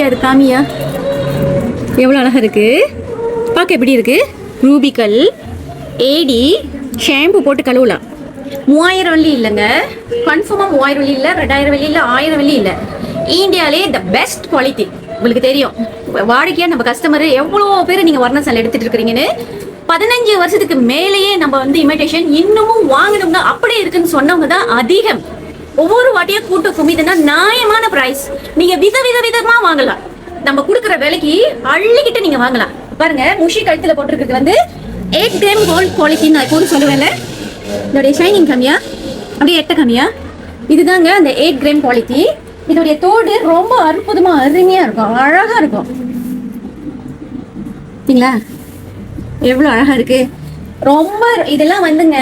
இது காமியா, எவ்வளோ அழகாக இருக்குது பார்க்க. எப்படி இருக்குது? ரூபிக்கல் ஏடி ஷாம்பு போட்டு கழுவலாம். 3000 வெள்ளி இல்லைங்க, கன்ஃபார்மாக 3000 வெள்ளி இல்லை, 2000 வெள்ளி இல்லை, 1000 வெள்ளி இல்லை. இந்தியாவிலே த பெஸ்ட் குவாலிட்டி. உங்களுக்கு தெரியும் வாடிக்கையாக நம்ம கஸ்டமர் எவ்வளோ பேர் நீங்கள் வர்ணசாலை எடுத்துகிட்டு இருக்கிறீங்கன்னு. 15 வருஷத்துக்கு மேலேயே நம்ம வந்து இமிடேஷன் இன்னமும் வாங்கணும்னா அப்படியே இருக்குன்னு சொன்னவங்க தான் அதிகம். ஒவ்வொரு வாட்டியும் கூட்டு குமிதுன்னா நியாயமான பிரைஸ். நீங்க விதமா வாங்கலாம். நம்ம கொடுக்குற விலைக்கு அள்ளிக்கிட்டு நீங்க வாங்கலாம். பாருங்க, முஷி கழுத்துல போட்டிருக்கிறது வந்து 8 கிராம் கோல்ட் குவாலிட்டி. நான் எப்போது சொல்லுவேன்ல, இதோடைய ஷைனிங் கம்மியா, அப்படியே எட்ட கம்மியா. இதுதாங்க அந்த 8 கிராம் குவாலிட்டி. இதோடைய தோடு ரொம்ப அற்புதமா அருமையா இருக்கும், அழகா இருக்கும். சரிங்களா? எவ்வளவு அழகா இருக்கு. ரொம்ப இதெல்லாம் வந்துங்க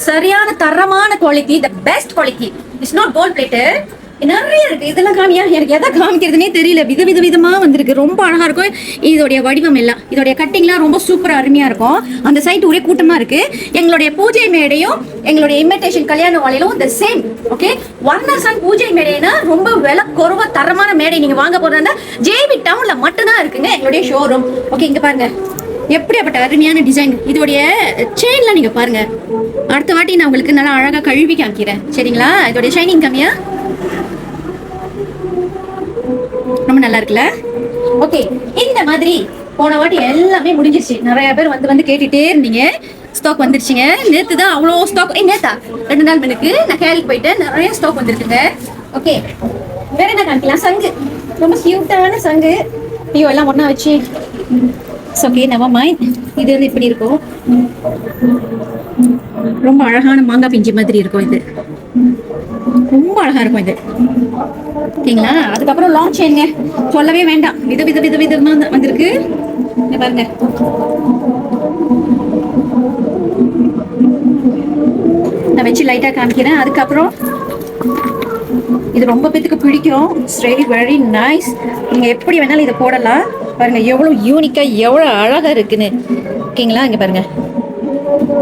சரியான தரமான quality, the best quality. It's not gold plated. நிறைய இருக்கு. இதெல்லாம் காமியா, எனக்கு எதை காமிக்கிறதுனே தெரியல. விதவிதமா வந்திருக்கு, ரொம்ப அழகா இருக்கும். இதோடைய வடிவம் எல்லாம், இதோடைய கட்டிங்லாம் ரொம்ப சூப்பரா அருமையா இருக்கும். அந்த சைட் ஒரே கூட்டமா இருக்கு. எங்களுடைய பூஜை மேடையும் எங்களுடைய இன்விடேஷன் கல்யாண வாழையிலும் த சேம். ஓகே, வர்ணசன் பூஜை மேடைனா ரொம்ப விலை குறைவா தரமான மேடை. நீங்க வாங்க போறதா ஜேபி டவுன்ல மட்டும்தான் இருக்குங்க எங்களுடைய ஷோரூம். ஓகே, இங்க பாருங்க எப்படியாப்பட்ட அருமையான டிசைன். இதோடைய செயின்லாம் நீங்க பாருங்க. அடுத்த வாட்டி நான் உங்களுக்கு நல்லா அழகா கழுவி காமிக்கிறேன். சரிங்களா? இதோடைய ஷைனிங் கம்மியா, ரொம்ப நல்லா இருக்குல்ல? ஓகே, இந்த மாதிரி போன வாட்டி எல்லாமே முடிஞ்சிருச்சு. நிறைய பேர் வந்து கேட்டுட்டே இருந்தீங்க. ஸ்டாக் வந்துருச்சுங்க. நேற்று தான் அவ்வளோ ஸ்டாக். நேத்தா 2 நாள் முன்னுக்கு நான் கேரளுக்கு போயிட்டேன். நிறைய ஸ்டாக் வந்துருக்குங்க. ஓகே, வேற என்ன காமிக்கலாம்? சங்கு, ரொம்ப கியூட்டான சங்கு. ஐயோ, எல்லாம் ஒன்றா வச்சு. Okay, never mind. இது வந்து இப்படி இருக்கும், ரொம்ப அழகான மாங்காய் பிஞ்சு மாதிரி இருக்கும். இது ரொம்ப அழகா இருக்கும் இது. ஓகேங்களா? அதுக்கப்புறம் லாங் செயின்ங்க, சொல்லவே வேண்டாம். விதமா வந்திருக்கு. பாருங்க, நான் வச்சு லைட்டா காமிக்கிறேன். அதுக்கப்புறம் இது ரொம்ப பேத்துக்கு பிடிக்கும். It's very very nice. நீங்க எப்படி வேணாலும் இதை போடலாம். பாருங்க எவ்வளவு யூனிக்கா, எவ்வளவு அழகா இருக்குன்னு. ஓகேங்களா? இங்க பாருங்க.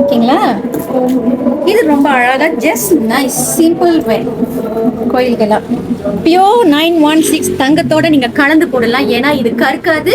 ஓகேங்களா? இது ரொம்ப அழகா, ஜஸ்ட் நைஸ், சிம்பிள் வே. கோயிலுக்கெல்லாம் பியோர் 916 தங்கத்தோட நீங்க கலந்து போடலாம். ஏன்னா இது கற்காது,